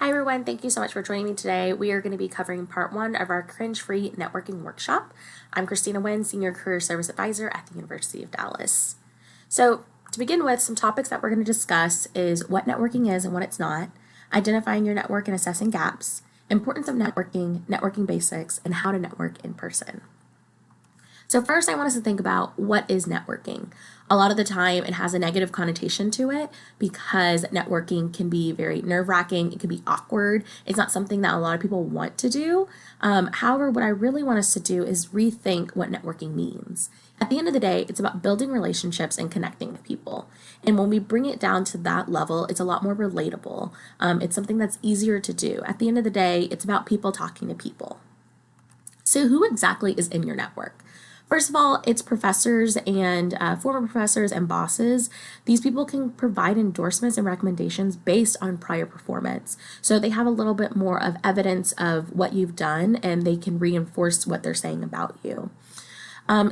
Hi everyone, thank you so much for joining me today. We are going to be covering part one of our Cringe-free networking workshop. I'm Christina Nguyen, Senior Career Service Advisor at the University of Dallas. So to begin with, some topics that we're going to discuss is what networking is and what it's not, identifying your network and assessing gaps, importance of networking, networking basics, and how to network in person. So first, I want us to think about what is networking. A lot of the time, it has a negative connotation to it because networking can be very nerve-wracking. It can be awkward. It's not something that a lot of people want to do. However, what I really want us to do is rethink what networking means. At the end of the day, it's about building relationships and connecting with people. And when we bring it down to that level, it's a lot more relatable. It's something that's easier to do. At the end of the day, it's about people talking to people. So who exactly is in your network? First of all, it's professors and former professors and bosses. These people can provide endorsements and recommendations based on prior performance. So they have a little bit more of evidence of what you've done and they can reinforce what they're saying about you.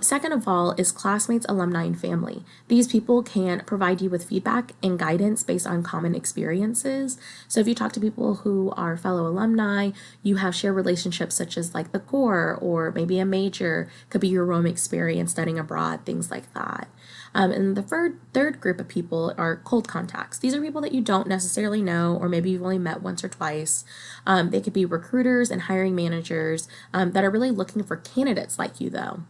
Second of all is classmates, alumni, and family. These people can provide you with feedback and guidance based on common experiences. So if you talk to people who are fellow alumni, you have shared relationships such as like the core or maybe a major, could be your Rome experience, studying abroad, things like that. And the third group of people are cold contacts. These are people that you don't necessarily know, or maybe you've only met once or twice. They could be recruiters and hiring managers that are really looking for candidates like you though.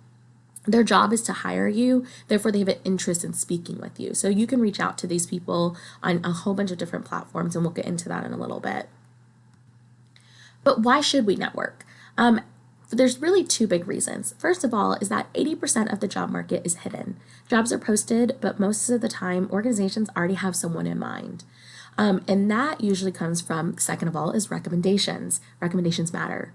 Their job is to hire you, therefore they have an interest in speaking with you. So you can reach out to these people on a whole bunch of different platforms, and we'll get into that in a little bit. But why should we network? There's really two big reasons. First of all is that 80% of the job market is hidden. Jobs are posted, but most of the time organizations already have someone in mind. And that usually comes from, second of all, is recommendations. Recommendations matter.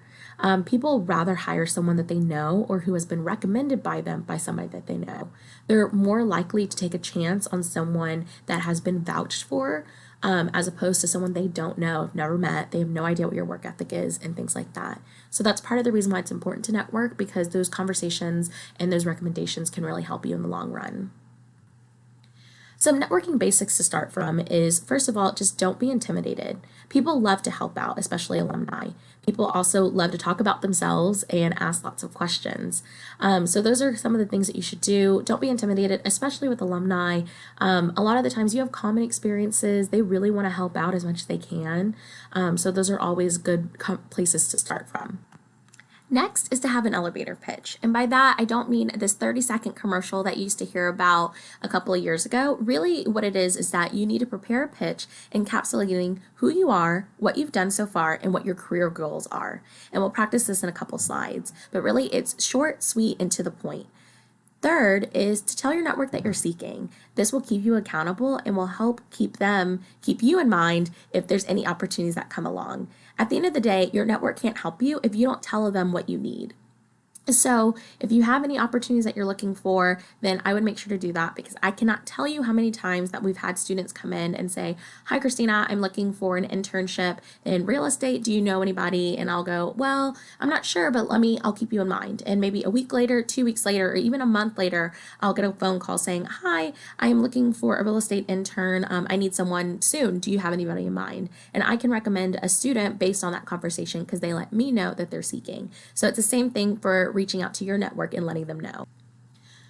People rather hire someone that they know or who has been recommended by them by somebody that they know. They're more likely to take a chance on someone that has been vouched for as opposed to someone they don't know, have never met, they have no idea what your work ethic is and things like that. So that's part of the reason why it's important to network, because those conversations and those recommendations can really help you in the long run. Some networking basics to start from is, first of all, just don't be intimidated. People love to help out, especially alumni. People also love to talk about themselves and ask lots of questions. So those are some of the things that you should do. Don't be intimidated, especially with alumni. A lot of the times you have common experiences. They really want to help out as much as they can. So those are always good places to start from. Next is to have an elevator pitch. And by that, I don't mean this 30-second commercial that you used to hear about a couple of years ago. Really, what it is that you need to prepare a pitch encapsulating who you are, what you've done so far, and what your career goals are. And we'll practice this in a couple slides. But really, it's short, sweet, and to the point. Third is to tell your network that you're seeking. This will keep you accountable and will help keep you in mind if there's any opportunities that come along. At the end of the day, your network can't help you if you don't tell them what you need. So if you have any opportunities that you're looking for, then I would make sure to do that, because I cannot tell you how many times that we've had students come in and say, "Hi, Christina, I'm looking for an internship in real estate. Do you know anybody?" And I'll go, "Well, I'm not sure, but I'll keep you in mind." And maybe a week later, 2 weeks later, or even a month later, I'll get a phone call saying, "Hi, I am looking for a real estate intern. I need someone soon. Do you have anybody in mind?" And I can recommend a student based on that conversation because they let me know that they're seeking. So it's the same thing for reaching out to your network and letting them know.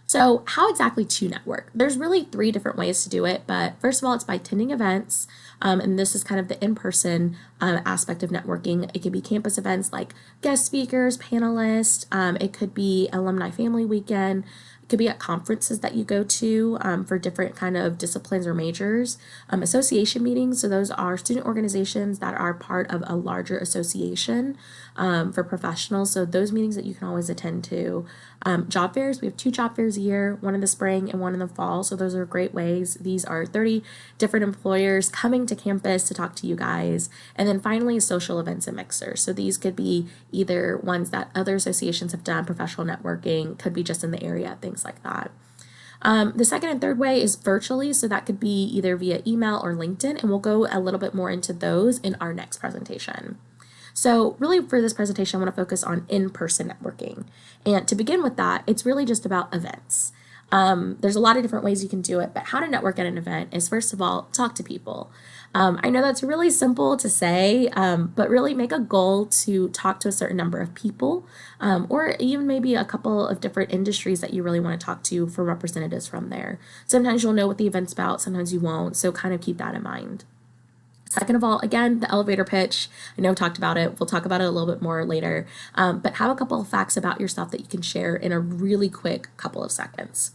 So how exactly to network? There's really 3 different ways to do it, but first of all, it's by attending events, and this is kind of the in-person aspect of networking. It could be campus events like guest speakers, panelists, it could be alumni family weekend, it could be at conferences that you go to for different kind of disciplines or majors, association meetings. So those are student organizations that are part of a larger association for professionals. So those meetings that you can always attend to. Job fairs, we have 2 job fairs a year, one in the spring and one in the fall. So those are great ways. These are 30 different employers coming to campus to talk to you guys. And then finally, social events and mixers. So these could be either ones that other associations have done, professional networking, could be just in the area, things like that. The second and third way is virtually, so that could be either via email or LinkedIn, and we'll go a little bit more into those in our next presentation. So really for this presentation, I want to focus on in-person networking. And to begin with that, it's really just about events. There's a lot of different ways you can do it, but how to network at an event is, first of all, talk to people. I know that's really simple to say, but really make a goal to talk to a certain number of people, or even maybe a couple of different industries that you really want to talk to for representatives from there. Sometimes you'll know what the event's about, sometimes you won't, so kind of keep that in mind. Second of all, again, the elevator pitch. I know I've talked about it. We'll talk about it a little bit more later. But have a couple of facts about yourself that you can share in a really quick couple of seconds.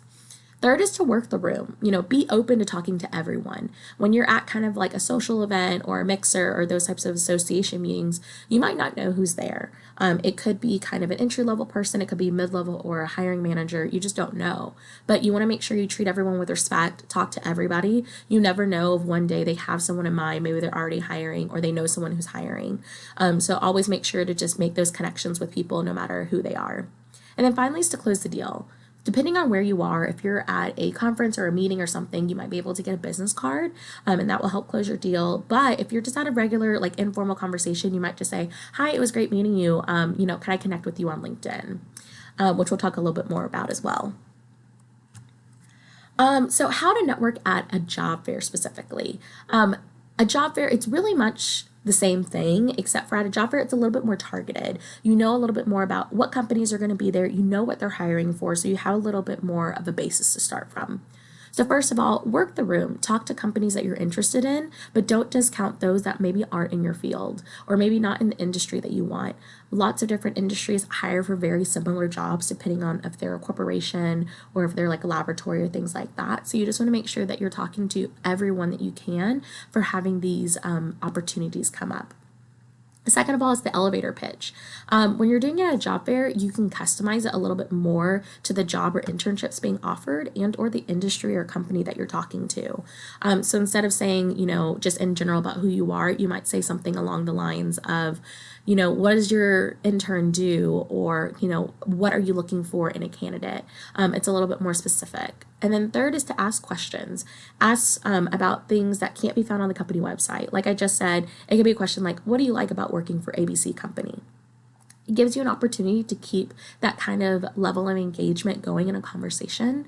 Third is to work the room. Be open to talking to everyone. When you're at kind of like a social event or a mixer or those types of association meetings, you might not know who's there. It could be kind of an entry-level person, it could be mid-level or a hiring manager. You just don't know. But you want to make sure you treat everyone with respect, talk to everybody. You never know if one day they have someone in mind, maybe they're already hiring or they know someone who's hiring. So always make sure to just make those connections with people no matter who they are. And then finally is to close the deal. Depending on where you are, if you're at a conference or a meeting or something, you might be able to get a business card, and that will help close your deal. But if you're just at a regular, like informal conversation, you might just say, "Hi, it was great meeting you. Can I connect with you on LinkedIn?" Which we'll talk a little bit more about as well. So how to network at a job fair specifically. A job fair, it's really much the same thing, except for at a job fair, it's a little bit more targeted. You know a little bit more about what companies are going to be there. You know what they're hiring for, so you have a little bit more of a basis to start from. So first of all, work the room. Talk to companies that you're interested in, but don't discount those that maybe aren't in your field or maybe not in the industry that you want. Lots of different industries hire for very similar jobs depending on if they're a corporation or if they're like a laboratory or things like that. So you just want to make sure that you're talking to everyone that you can for having these opportunities come up. Second of all is the elevator pitch. When you're doing it at a job fair, you can customize it a little bit more to the job or internships being offered and or the industry or company that you're talking to. So instead of saying, just in general about who you are, you might say something along the lines of, what does your intern do? Or, what are you looking for in a candidate? It's a little bit more specific. And then third is to ask questions. Ask about things that can't be found on the company website. Like I just said, it could be a question like, what do you like about working for ABC company? It gives you an opportunity to keep that kind of level of engagement going in a conversation.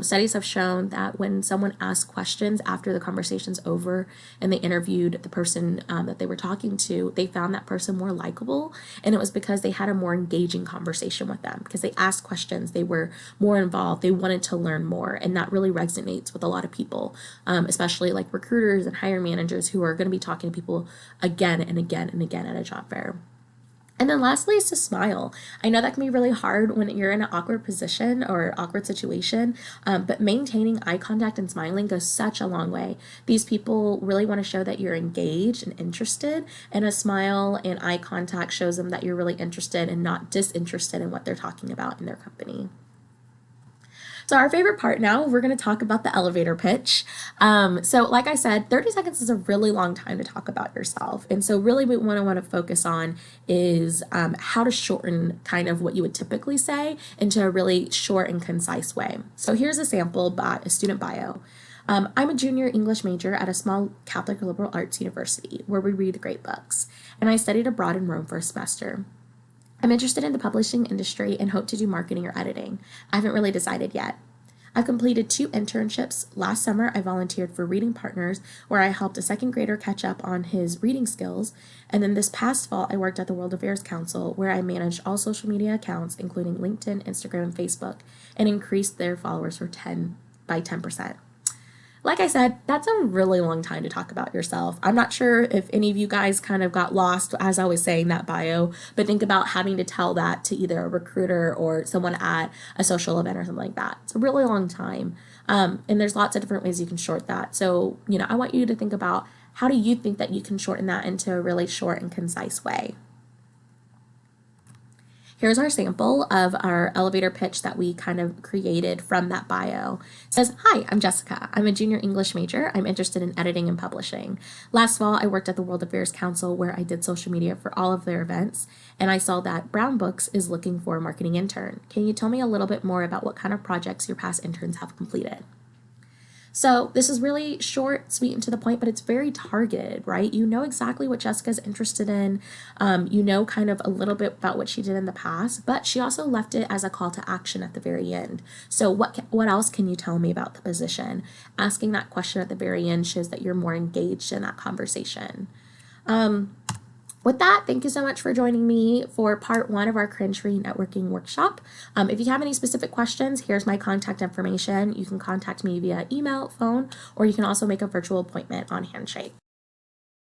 Studies have shown that when someone asks questions after the conversation's over and they interviewed the person that they were talking to, they found that person more likable. And it was because they had a more engaging conversation with them because they asked questions, they were more involved, they wanted to learn more. And that really resonates with a lot of people, especially like recruiters and hiring managers who are going to be talking to people again and again and again at a job fair. And then lastly is to smile. I know that can be really hard when you're in an awkward position or awkward situation, but maintaining eye contact and smiling goes such a long way. These people really want to show that you're engaged and interested, and a smile and eye contact shows them that you're really interested and not disinterested in what they're talking about in their company. So our favorite part now, we're going to talk about the elevator pitch. So like I said, 30 seconds is a really long time to talk about yourself. And so really what I want to focus on is how to shorten kind of what you would typically say into a really short and concise way. So here's a sample by a student bio. I'm a junior English major at a small Catholic liberal arts university where we read great books, and I studied abroad in Rome for a semester. I'm interested in the publishing industry and hope to do marketing or editing. I haven't really decided yet. I've completed 2 internships. Last summer, I volunteered for Reading Partners, where I helped a second grader catch up on his reading skills. And then this past fall, I worked at the World Affairs Council, where I managed all social media accounts, including LinkedIn, Instagram, and Facebook, and increased their followers by 10%. Like I said, that's a really long time to talk about yourself. I'm not sure if any of you guys kind of got lost as I was saying that bio, but think about having to tell that to either a recruiter or someone at a social event or something like that. It's a really long time. And there's lots of different ways you can short that. So, I want you to think about how do you think that you can shorten that into a really short and concise way. Here's our sample of our elevator pitch that we kind of created from that bio. It says, "Hi, I'm Jessica. I'm a junior English major. I'm interested in editing and publishing. Last fall, I worked at the World Affairs Council where I did social media for all of their events, and I saw that Brown Books is looking for a marketing intern. Can you tell me a little bit more about what kind of projects your past interns have completed?" So this is really short, sweet, and to the point, but it's very targeted, right? You know exactly what Jessica's interested in. You know kind of a little bit about what she did in the past, but she also left it as a call to action at the very end. So what else can you tell me about the position? Asking that question at the very end shows that you're more engaged in that conversation. With that, thank you so much for joining me for part 1 of our Cringe-free networking workshop. If you have any specific questions, here's my contact information. You can contact me via email, phone, or you can also make a virtual appointment on Handshake.